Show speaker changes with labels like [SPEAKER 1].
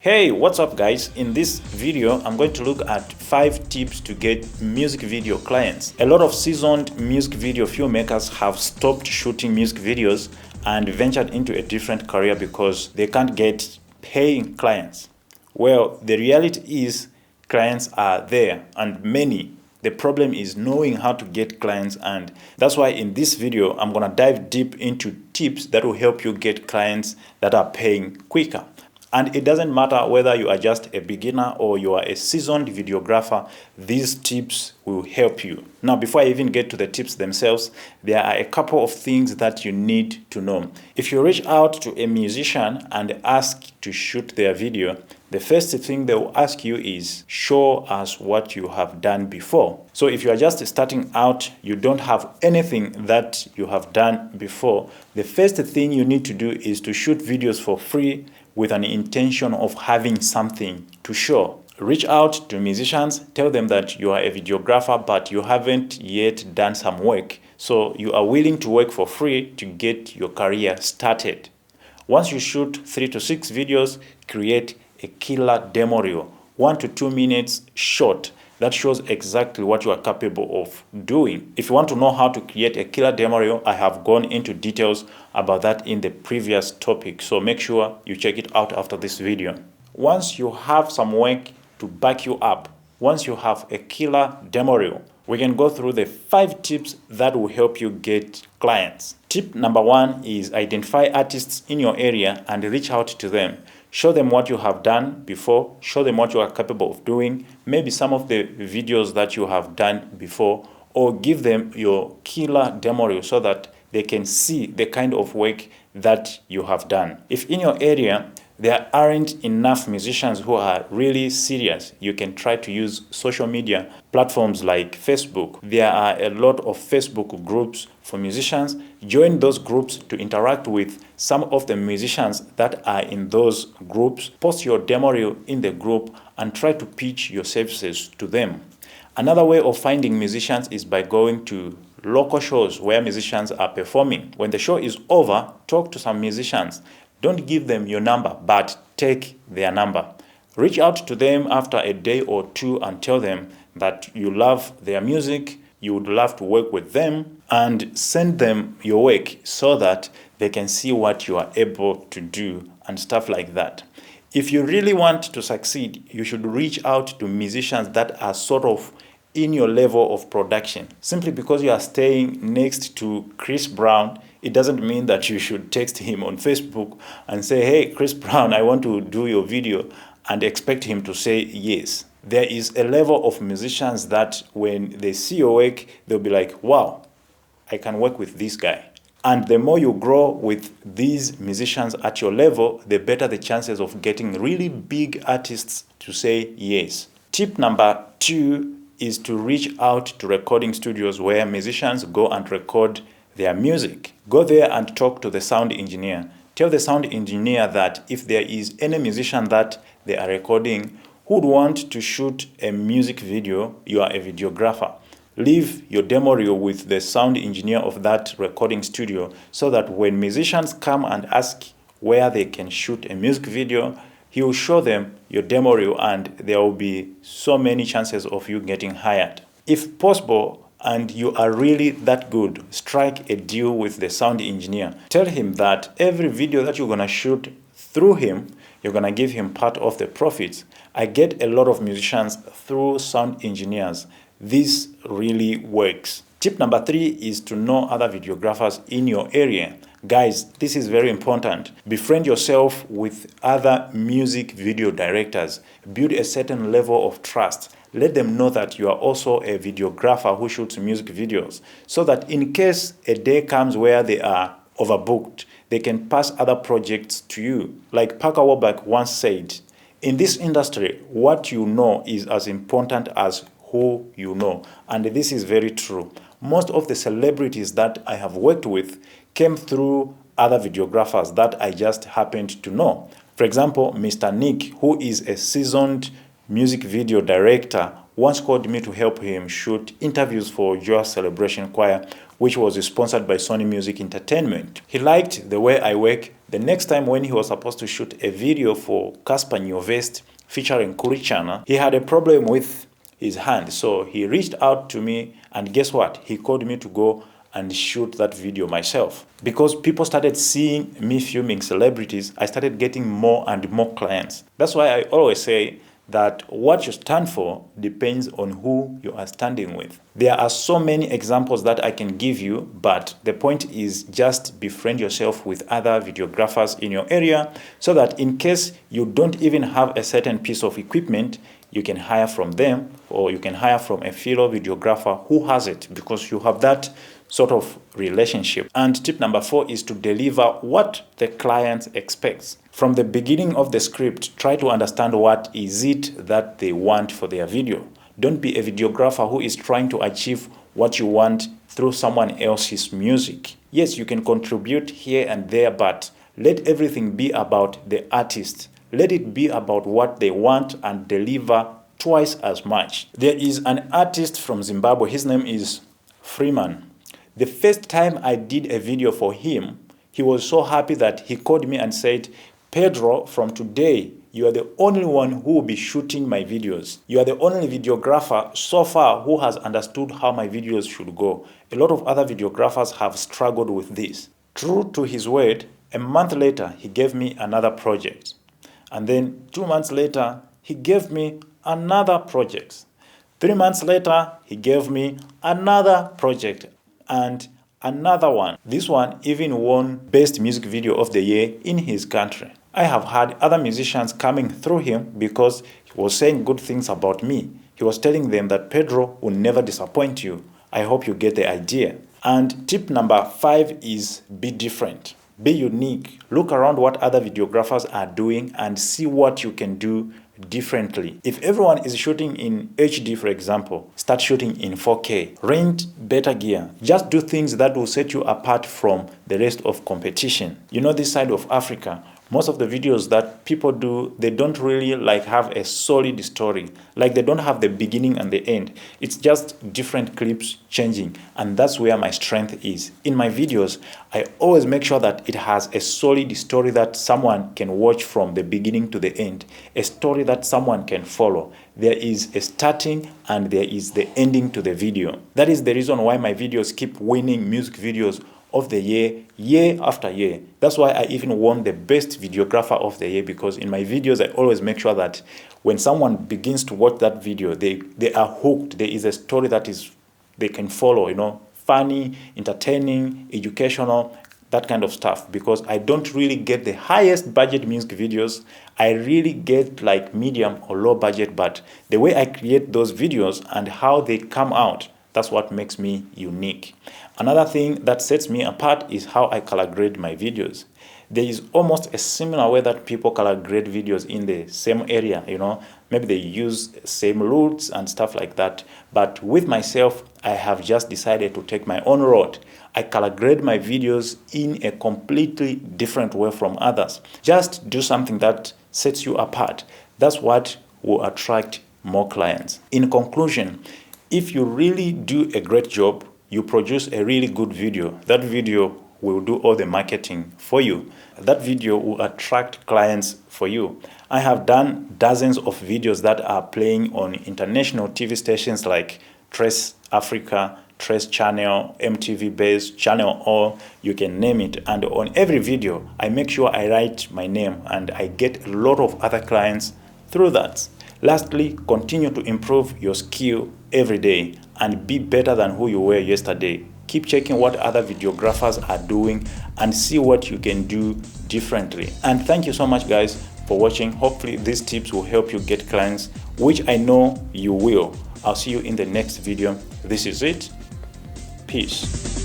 [SPEAKER 1] Hey, what's up guys? In this video, I'm going to look at 5 tips to get music video clients. A lot of seasoned music video filmmakers have stopped shooting music videos and ventured into a different career because they can't get paying clients. Well, the reality is clients are there and many. The problem is knowing how to get clients, and that's why in this video, I'm gonna dive deep into tips that will help you get clients that are paying quicker. And it doesn't matter whether you are just a beginner or you are a seasoned videographer, these tips will help you. Now, before I even get to the tips themselves, there are a couple of things that you need to know. If you reach out to a musician and ask to shoot their video, the first thing they will ask you is, show us what you have done before. So if you are just starting out, you don't have anything that you have done before, the first thing you need to do is to shoot videos for free with an intention of having something to show. Reach out to musicians, tell them that you are a videographer, but you haven't yet done some work. So you are willing to work for free to get your career started. Once you shoot 3 to 6 videos, create a killer demo reel, 1 to 2 minutes short, that shows exactly what you are capable of doing. If you want to know how to create a killer demo reel, I have gone into details about that in the previous topic. So make sure you check it out after this video. Once you have some work to back you up, once you have a killer demo reel, we can go through the 5 tips that will help you get clients. Tip number 1 is identify artists in your area and reach out to them. Show them what you have done before, show them what you are capable of doing, maybe some of the videos that you have done before, or give them your killer demo reel so that they can see the kind of work that you have done. If in your area there aren't enough musicians who are really serious, you can try to use social media platforms like Facebook. There are a lot of Facebook groups for musicians. Join those groups to interact with some of the musicians that are in those groups. Post your demo reel in the group and try to pitch your services to them. Another way of finding musicians is by going to local shows where musicians are performing. When the show is over, talk to some musicians. Don't give them your number, but take their number. Reach out to them after a day or two and tell them that you love their music, you would love to work with them, and send them your work so that they can see what you are able to do and stuff like that. If you really want to succeed, you should reach out to musicians that are sort of in your level of production. Simply because you are staying next to Chris Brown, it doesn't mean that you should text him on Facebook and say, hey, Chris Brown, I want to do your video, and expect him to say yes. There is a level of musicians that when they see your work, they'll be like, wow, I can work with this guy. And the more you grow with these musicians at your level, the better the chances of getting really big artists to say yes. Tip number 2 is to reach out to recording studios where musicians go and record their music. Go there and talk to the sound engineer. Tell the sound engineer that if there is any musician that they are recording who would want to shoot a music video, you are a videographer. Leave your demo reel with the sound engineer of that recording studio so that when musicians come and ask where they can shoot a music video, he will show them your demo reel and there will be so many chances of you getting hired. If possible, and you are really that good, strike a deal with the sound engineer. Tell him that every video that you're going to shoot through him, you're going to give him part of the profits. I get a lot of musicians through sound engineers. This really works. Tip number 3 is to know other videographers in your area. Guys, this is very important. Befriend yourself with other music video directors. Build a certain level of trust. Let them know that you are also a videographer who shoots music videos, so that in case a day comes where they are overbooked, they can pass other projects to you. Like Parker Warburg once said, in this industry, what you know is as important as who you know. And this is very true. Most of the celebrities that I have worked with came through other videographers that I just happened to know. For example, Mr. Nick, who is a seasoned music video director, once called me to help him shoot interviews for Joy Celebration Choir, which was sponsored by Sony Music Entertainment. He liked the way I work The next time when he was supposed to shoot a video for Casper Nyovest featuring Kurichana, he had a problem with his hand. So he reached out to me, and guess what? He called me to go and shoot that video myself. Because people started seeing me filming celebrities, I started getting more and more clients. That's why I always say that what you stand for depends on who you are standing with. There are so many examples that I can give you, but the point is just befriend yourself with other videographers in your area so that in case you don't even have a certain piece of equipment, you can hire from them, or you can hire from a fellow videographer who has it, because you have that sort of relationship. And tip number 4 is to deliver what the client expects. From the beginning of the script, try to understand what is it that they want for their video. Don't be a videographer who is trying to achieve what you want through someone else's music. Yes, you can contribute here and there, but let everything be about the artist. Let it be about what they want and deliver twice as much. There is an artist from Zimbabwe. His name is Freeman. The first time I did a video for him, he was so happy that he called me and said, "Pedro, from today, you are the only one who will be shooting my videos. You are the only videographer so far who has understood how my videos should go. A lot of other videographers have struggled with this." True to his word, a month later, he gave me another project. And then 2 months later, he gave me another project. 3 months later, he gave me another project and another one. This one even won Best Music Video of the Year in his country. I have had other musicians coming through him because he was saying good things about me. He was telling them that Pedro will never disappoint you. I hope you get the idea. And tip number 5 is be different. Be unique. Look around what other videographers are doing and see what you can do differently. If everyone is shooting in HD, for example, start shooting in 4K. Rent better gear. Just do things that will set you apart from the rest of competition. You know, this side of Africa, most of the videos that people do, they don't really have a solid story. They don't have the beginning and the end. It's just different clips changing. And that's where my strength is. In my videos, I always make sure that it has a solid story that someone can watch from the beginning to the end. A story that someone can follow. There is a starting and there is the ending to the video. That is the reason why my videos keep winning music videos of the year after year. That's why I even won the Best Videographer of the Year, because in my videos I always make sure that when someone begins to watch that video, they are hooked. There is a story that they can follow, funny, entertaining, educational, that kind of stuff, because I don't really get the highest budget music videos. I really get medium or low budget, but the way I create those videos and how they come out, that's what makes me unique. Another thing that sets me apart is how I color grade my videos. There is almost a similar way that people color grade videos in the same area, Maybe they use same routes and stuff like that. But with myself, I have just decided to take my own road. I color grade my videos in a completely different way from others. Just do something that sets you apart. That's what will attract more clients. In conclusion, if you really do a great job, you produce a really good video, that video will do all the marketing for you. That video will attract clients for you. I have done dozens of videos that are playing on international TV stations like Trace Africa, Trace Channel, MTV Base, Channel O, you can name it. And on every video, I make sure I write my name and I get a lot of other clients through that. Lastly, continue to improve your skill every day and be better than who you were yesterday. Keep checking what other videographers are doing and see what you can do differently. And thank you so much, guys, for watching. Hopefully these tips will help you get clients, which I know you will. I'll see you in the next video. This is it. Peace.